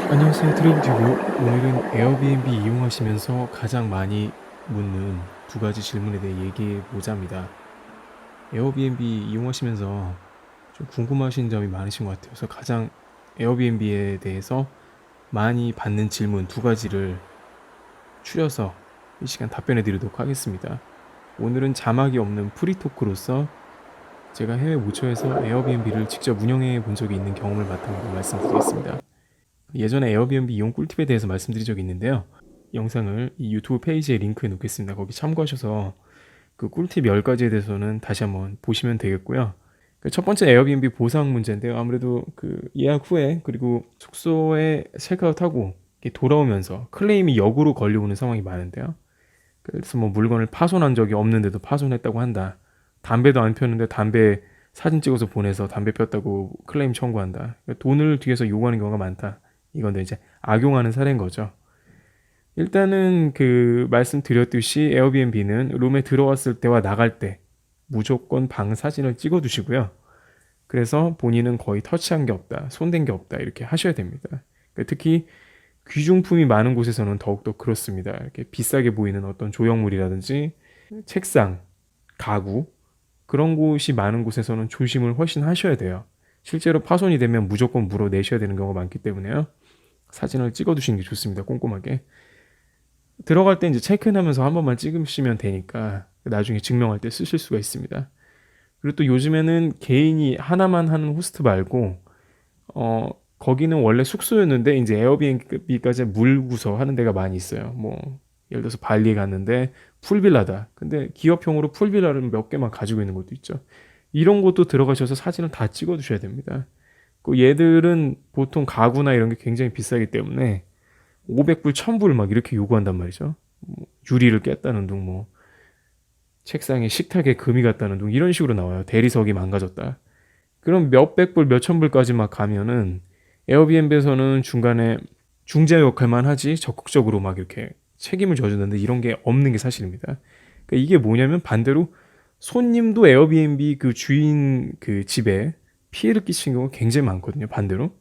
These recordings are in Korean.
안녕하세요. 트래블튜브. 오늘은 에어비앤비 이용하시면서 가장 많이 묻는 두 가지 질문에 대해 얘기해 보자입니다. 에어비앤비 이용하시면서 좀 궁금하신 점이 많으신 것 같아요. 그래서 가장 에어비앤비에 대해서 많이 받는 질문 두 가지를 추려서 이 시간 답변해 드리도록 하겠습니다. 오늘은 자막이 없는 프리토크로서 제가 해외 모처에서 에어비앤비를 직접 운영해 본 적이 있는 경험을 바탕으로 말씀드리겠습니다. 예전에 에어비앤비 이용 꿀팁에 대해서 말씀드린 적이 있는데요. 영상을 이 유튜브 페이지에 링크해 놓겠습니다. 거기 참고하셔서 그 꿀팁 10가지에 대해서는 다시 한번 보시면 되겠고요. 첫 번째 에어비앤비 보상 문제인데요. 아무래도 그 예약 후에 그리고 숙소에 체크아웃하고 돌아오면서 클레임이 역으로 걸려오는 상황이 많은데요. 그래서 뭐 물건을 파손한 적이 없는데도 파손했다고 한다. 담배도 안 폈는데 담배 사진 찍어서 보내서 담배 폈다고 클레임 청구한다. 돈을 뒤에서 요구하는 경우가 많다. 이건 이제 악용하는 사례인 거죠. 일단은 그 말씀드렸듯이 에어비앤비는 룸에 들어왔을 때와 나갈 때 무조건 방 사진을 찍어 두시고요. 그래서 본인은 거의 터치한 게 없다, 손댄 게 없다 이렇게 하셔야 됩니다. 특히 귀중품이 많은 곳에서는 더욱더 그렇습니다. 이렇게 비싸게 보이는 어떤 조형물이라든지 책상, 가구 그런 곳이 많은 곳에서는 조심을 훨씬 하셔야 돼요. 실제로 파손이 되면 무조건 물어내셔야 되는 경우가 많기 때문에요. 사진을 찍어 두시는 게 좋습니다. 꼼꼼하게. 들어갈 때 이제 체크인하면서 한 번만 찍으시면 되니까 나중에 증명할 때 쓰실 수가 있습니다. 그리고 또 요즘에는 개인이 하나만 하는 호스트 말고 거기는 원래 숙소였는데 이제 에어비앤비까지 물구서 하는 데가 많이 있어요. 뭐 예를 들어서 발리에 갔는데 풀빌라다. 근데 기업형으로 풀빌라를 몇 개만 가지고 있는 것도 있죠. 이런 것도 들어가셔서 사진을 다 찍어 두셔야 됩니다. 그 얘들은 보통 가구나 이런 게 굉장히 비싸기 때문에 500불, 1000불 막 이렇게 요구한단 말이죠. 뭐 유리를 깼다는 둥, 뭐 책상에 식탁에 금이 갔다는 둥 이런 식으로 나와요. 대리석이 망가졌다. 그럼 몇백 불, 몇천 불까지 막 가면은 에어비앤비에서는 중간에 중재 역할만 하지 적극적으로 막 이렇게 책임을 져주는데 이런 게 없는 게 사실입니다. 그러니까 이게 뭐냐면 반대로 손님도 에어비앤비 그 주인 그 집에 피해를 끼친 경우가 굉장히 많거든요. 반대로.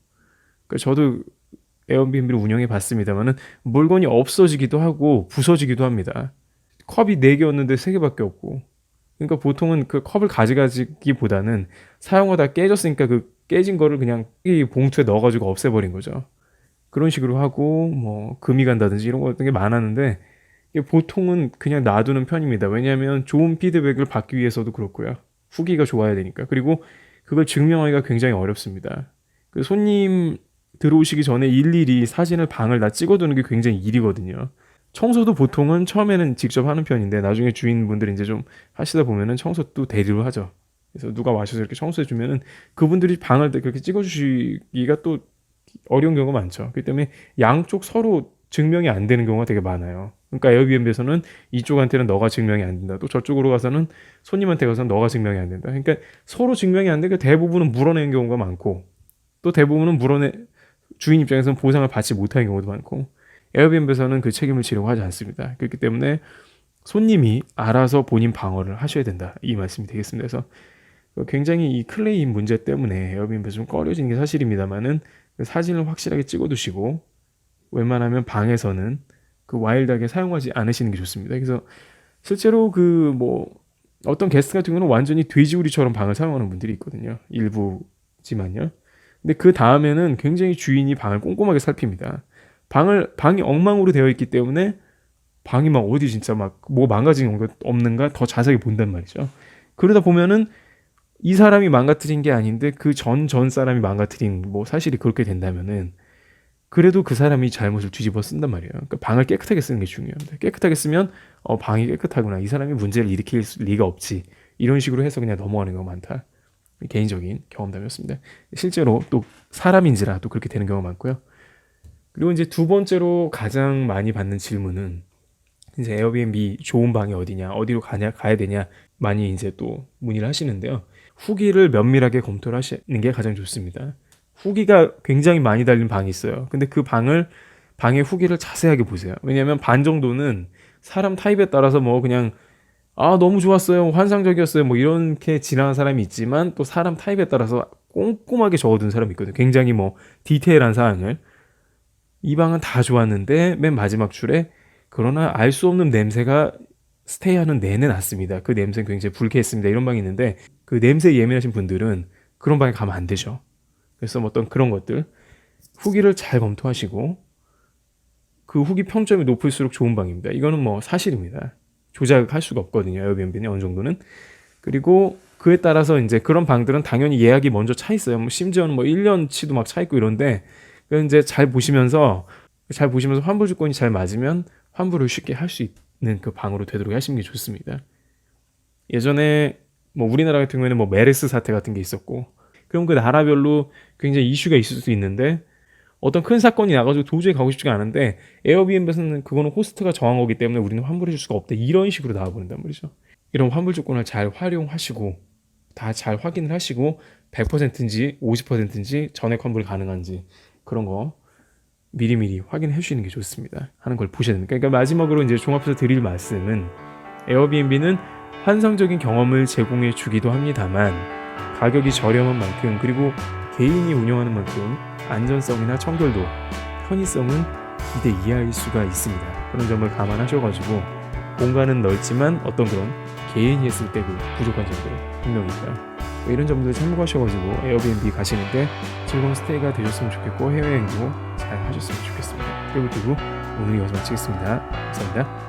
그러니까 저도 에어비앤비를 운영해 봤습니다만은 물건이 없어지기도 하고 부서지기도 합니다. 컵이 4개였는데 3개밖에 없고. 그러니까 보통은 그 컵을 가져가기보다는 사용하다 깨졌으니까 그 깨진 거를 그냥 이 봉투에 넣어가지고 없애버린 거죠. 그런 식으로 하고 뭐 금이 간다든지 이런 거 같은 게 많았는데 보통은 그냥 놔두는 편입니다. 왜냐하면 좋은 피드백을 받기 위해서도 그렇고요. 후기가 좋아야 되니까. 그리고 그걸 증명하기가 굉장히 어렵습니다. 그 손님 들어오시기 전에 일일이 사진을 방을 다 찍어두는 게 굉장히 일이거든요. 청소도 보통은 처음에는 직접 하는 편인데 나중에 주인분들이 이제 좀 하시다 보면은 청소도 대리로 하죠. 그래서 누가 와셔서 이렇게 청소해 주면은 그분들이 방을 그렇게 찍어주시기가 또 어려운 경우가 많죠. 그렇기 때문에 양쪽 서로 증명이 안 되는 경우가 되게 많아요. 그러니까 에어비앤비에서는 이쪽한테는 너가 증명이 안 된다. 또 저쪽으로 가서는 손님한테 가서는 너가 증명이 안 된다. 그러니까 서로 증명이 안 되니까 대부분은 물어내는 경우가 많고 또 대부분은 주인 입장에서는 보상을 받지 못하는 경우도 많고 에어비앤비에서는 그 책임을 지려고 하지 않습니다. 그렇기 때문에 손님이 알아서 본인 방어를 하셔야 된다. 이 말씀이 되겠습니다. 그래서 굉장히 이 클레임 문제 때문에 에어비앤비에서 좀 꺼려지는 게 사실입니다만은 사진을 확실하게 찍어두시고 웬만하면 방에서는 그 와일드하게 사용하지 않으시는 게 좋습니다. 그래서 실제로 그 뭐 어떤 게스트 같은 경우는 완전히 돼지우리처럼 방을 사용하는 분들이 있거든요. 일부지만요. 근데 그 다음에는 굉장히 주인이 방을 꼼꼼하게 살핍니다. 방이 엉망으로 되어 있기 때문에 방이 막 어디 진짜 막 뭐 망가진 거 없는가 더 자세히 본단 말이죠. 그러다 보면은 이 사람이 망가뜨린 게 아닌데 그 전 사람이 망가뜨린 뭐 사실이 그렇게 된다면은 그래도 그 사람이 잘못을 뒤집어 쓴단 말이에요. 그러니까 방을 깨끗하게 쓰는 게 중요합니다. 깨끗하게 쓰면 방이 깨끗하구나. 이 사람이 문제를 일으킬 리가 없지. 이런 식으로 해서 그냥 넘어가는 경우가 많다. 개인적인 경험담이었습니다. 실제로 또 사람인지라 또 그렇게 되는 경우가 많고요. 그리고 이제 두 번째로 가장 많이 받는 질문은 이제 에어비앤비 좋은 방이 어디냐, 어디로 가야 되냐 많이 이제 또 문의를 하시는데요. 후기를 면밀하게 검토를 하시는 게 가장 좋습니다. 후기가 굉장히 많이 달린 방이 있어요. 근데 그 방의 후기를 자세하게 보세요. 왜냐하면 반 정도는 사람 타입에 따라서 뭐 그냥 너무 좋았어요, 환상적이었어요, 뭐 이렇게 지나간 사람이 있지만 또 사람 타입에 따라서 꼼꼼하게 적어둔 사람이 있거든요. 굉장히 뭐 디테일한 사항을. 이 방은 다 좋았는데 맨 마지막 줄에 그러나 알 수 없는 냄새가 스테이하는 내내 났습니다. 그 냄새는 굉장히 불쾌했습니다. 이런 방이 있는데 그 냄새에 예민하신 분들은 그런 방에 가면 안 되죠. 그래서 뭐 어떤 그런 것들 후기를 잘 검토하시고 그 후기 평점이 높을수록 좋은 방입니다. 이거는 뭐 사실입니다. 조작할 수가 없거든요. 에어비앤비는 어느 정도는. 그리고 그에 따라서 이제 그런 방들은 당연히 예약이 먼저 차 있어요. 뭐 심지어는 뭐 1년치도 막 차 있고 이런데 그 이제 잘 보시면서 환불 조건이 잘 맞으면 환불을 쉽게 할 수 있는 그 방으로 되도록 하시는 게 좋습니다. 예전에 뭐 우리나라 같은 경우에는 뭐 메르스 사태 같은 게 있었고 그럼 그 나라별로 굉장히 이슈가 있을 수 있는데 어떤 큰 사건이 나가지고 도저히 가고 싶지가 않은데 에어비앤비에서는 그거는 호스트가 정한 거기 때문에 우리는 환불해 줄 수가 없다. 이런 식으로 나와버린단 말이죠. 이런 환불 조건을 잘 활용하시고 다 잘 확인을 하시고 100%인지 50%인지 전액 환불 가능한지 그런 거 미리미리 확인해 주시는 게 좋습니다. 하는 걸 보셔야 됩니다. 그러니까 마지막으로 이제 종합해서 드릴 말씀은 에어비앤비는 환상적인 경험을 제공해 주기도 합니다만 가격이 저렴한 만큼 그리고 개인이 운영하는 만큼 안전성이나 청결도, 편의성은 기대 이하일 수가 있습니다. 그런 점을 감안하셔가지고 공간은 넓지만 어떤 그런 개인이 했을 때 그 부족한 점들 분명히 있다. 뭐 이런 점들을 참고하셔가지고 에어비앤비 가시는데 즐거운 스테이가 되셨으면 좋겠고 해외여행도 잘 하셨으면 좋겠습니다. 그리고 오늘 이것을 마치겠습니다. 감사합니다.